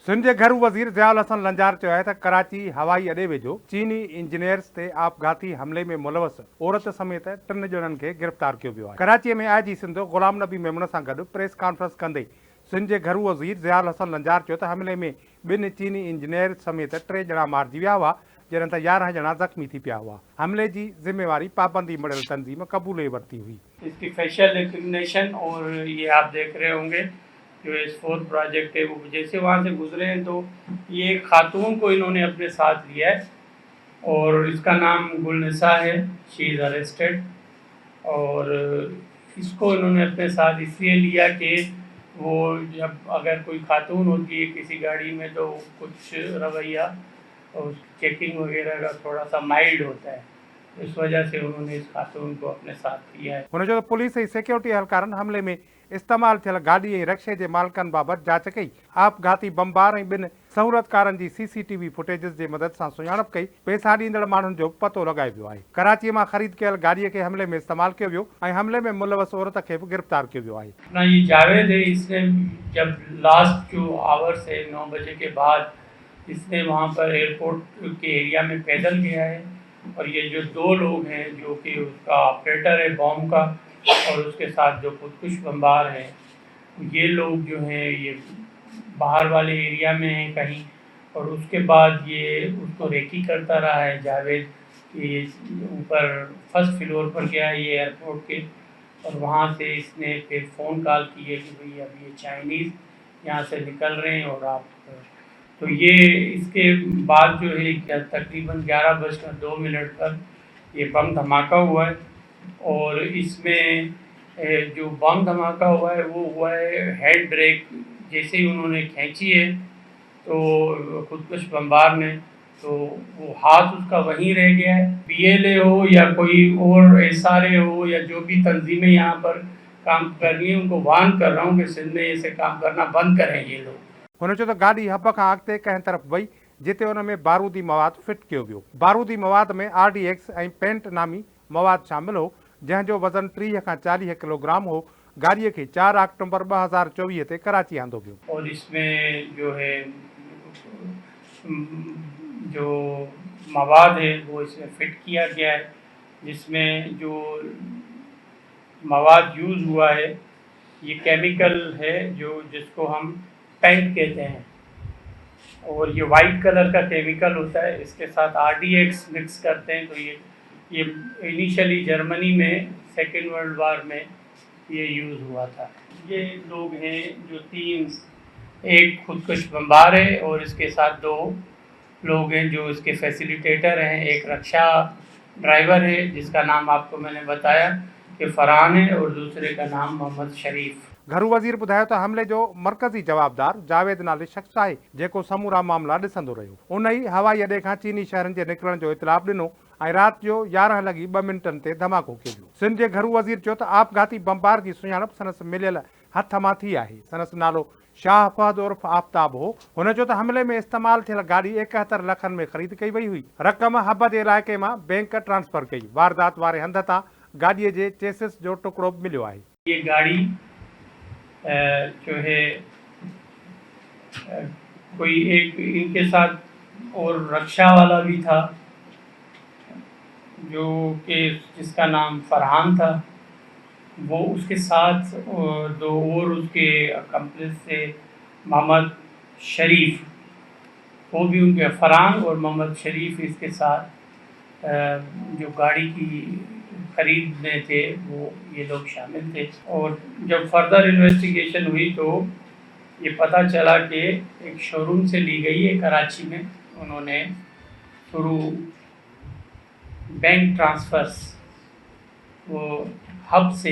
सिंध जे घरू वज़ीर ज़ियाउल हसन लंजार चयो आहे त कराची हवाई अॾे वेझो चीनी इंजीनियर्स ते आपघाती हमले में मुलवस औरत समेत 3 ॼणनि खे गिरफ़्तार कयो वियो आहे। कराचीअ में आईजी सिंध गुलाम नबी मेमून सां गॾु प्रेस कॉन्फ्रेंस कंदे सिंध जे घरू वज़ीर ज़ियाउल हसन लंजार चयो त हमले में 2 चीनी इंजीनियर समेत 3 ॼणा मारिजी विया हुआ, जॾहिं त 11 ॼणा ज़ख़्मी थी पिया हुआ। हमले जी ज़िम्मेवारी पाबंदी मिलियल तंज़ीम क़बूले वरिती हुई। इसकी फेशियल रिकग्निशन और ये आप देख रहे होंगे जो S4 प्रोजेक्ट है, वो जैसे वहाँ से गुजरे हैं तो ये खातून को इन्होंने अपने साथ लिया है और इसका नाम गुलनिसा है। शी इज़ अरेस्टेड और इसको इन्होंने अपने साथ इसलिए लिया कि वो जब अगर कोई खातून होती है किसी गाड़ी में तो कुछ रवैया और चेकिंग वगैरह का थोड़ा सा माइल्ड होता है, इस वजह से उन्होंने इस खातून को अपने साथ लिया है। हुन चयो त पुलिस ऐं सिक्योरिटी एहलकारनि हमले में इस्तेमाल थियल गाॾी ऐं रक्शे जे मालिकनि बाबति जांच कई। आपघाती बमबार ऐं 2 सहूलियतकारनि जी CCTV फुटेजिस जे मदद सां सुञाणप कई। पैसा ॾींदड़ माण्हुनि जो पतो लॻायो वियो आहे। कराचीअ मां ख़रीद कयल गाॾीअ खे हमले में इस्तेमालु कयो वियो ऐं हमले में मुलवस औरत खे बि गिरफ़्तार कयो वियो आहे। अपना ये जावेद है, इसने जब लास्ट जो आवर्स है 9 बजे के बाद इसने वहाँ पर एयरपोर्ट के एरिया में पैदल गया है और ये जो 2 लोग हैं जो कि उसका ऑपरेटर है बॉम्ब का और उसके साथ जो खुदकुश बमबार हैं, ये लोग जो हैं ये बाहर वाले एरिया में हैं कहीं, और उसके बाद ये उसको रेकी करता रहा है जावेद कि ऊपर फर्स्ट फ्लोर पर गया है ये एयरपोर्ट के, और वहाँ से इसने फिर फ़ोन कॉल की है कि भाई अब ये चाइनीज़ यहाँ से निकल रहे हैं और आप, तो ये इसके बाद जो है तकरीबन 11:02 पर ये बम धमाका हुआ है और इसमें जो बम धमाका हुआ है वो हुआ है हैंड ब्रेक जैसे ही उन्होंने खींची है तो खुदकुश बमबार ने, तो वो हाथ उसका वहीं रह गया है। PLA हो या कोई और SRA हो या जो भी तंजीमें यहाँ पर काम कर रही हैं उनको वार्न कर रहा हूँ कि सिंध में ऐसे काम करना बंद करें ये लोग। हुन चयो त गाॾी हब खां अॻिते कंहिं तरफ़ वई जिते हुन में बारूदी मवाद फिट कयो वियो। बारूदी मवाद में RDX ऐं पेंट नामी मवाद शामिल हो, जंहिंजो वज़न 30 खां 40 किलोग्राम हो। गाॾीअ खे 4 अक्टूबर 2024 ते कराची आंदो वियो। और इसमें जो है जो मवाद है वो इसमें फिट किया गया है, जिसमें जो मवाद यूज़ हुआ है ये केमिकल है जो जिसको हम पेंट कहते हैं और ये वाइट कलर का केमिकल होता है। इसके साथ RDX मिक्स करते हैं, तो ये इनिशियली जर्मनी में सेकेंड वर्ल्ड वार में ये यूज़ हुआ था। ये लोग हैं जो 3, एक खुदकुश बमबार है और इसके साथ 2 लोग हैं जो इसके फैसिलिटेटर हैं। एक रक्षा ड्राइवर है जिसका नाम आपको मैंने बताया कि फरहान है और दूसरे का नाम मोहम्मद शरीफ। घरू वज़ीर ॿुधायो त हमले जो मरकज़ी जवाबदार जावेद नाले शख़्स आहे जेको समूरा मामला ॾिसंदो रहियो। उन ई हवाई अॾे खां चीनी शहरनि जे निकिरण जो इतलाउ ॾिनो ऐं राति जो 11:02 ते धमाको कयो वियो। सिंध जे घरू वज़ीर चयो त आपघाती बमबार जी सुञाणप संदसि मिलियल हथ मां थी आहे। संदसि नालो शाह फहद उर्फ आफ़ताब हो। हुन चयो त हमले में इस्तेमालु थियल गाॾी 71 लखनि में ख़रीद कई वई हुई। रक़म हब जे इलाइक़े मां बैंक ट्रांसफ़र कई। वारदात वारे हंध तां गाॾीअ जे चेसिस जो टुकड़ो बि मिलियो आहे। ये गाड़ी जो है कोई एक इनके साथ और रक्षा वाला भी था जो कि जिसका नाम फरहान था, वो उसके साथ 2 और उसके अकम्प्लिस थे मोहम्मद शरीफ, वो भी उनके फरहान और मोहम्मद शरीफ इसके साथ जो गाड़ी की खरीद में थे वो ये लोग शामिल थे। और जब फर्दर इन्वेस्टिगेशन हुई तो ये पता चला कि एक शोरूम से ली गई है कराची में, उन्होंने थ्रू बैंक ट्रांसफ़र्स वो हब से,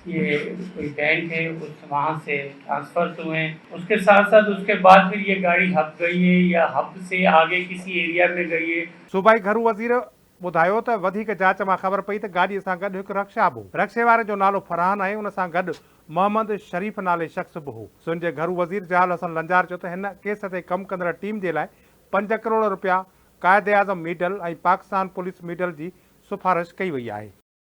ये कोई बैंक है उस वहाँ से ट्रांसफ़र्स हुए हैं। उसके साथ साथ उसके बाद फिर ये गाड़ी हब गई है या हब से आगे किसी एरिया में गई है। सूबाई घरू वज़ीर ॿुधायो त वधीक जांच मां ख़बर पई त गाॾीअ सां गॾु हिकु रक्षा बि हो। रक्शे वारे जो नालो फरहान आहे, उन सां गॾु मोहम्मद शरीफ नाले शख़्स बि हो। सिंध जे घरू वज़ीर ज़ियाउल हसन लंजार चयो त हिन केस ते कमु कंदड़ टीम जे लाइ 5 करोड़ रुपया क़ाइद आज़म मेडल ऐं पाकिस्तान पुलिस मेडल जी सिफ़ारिश कई वई आहे।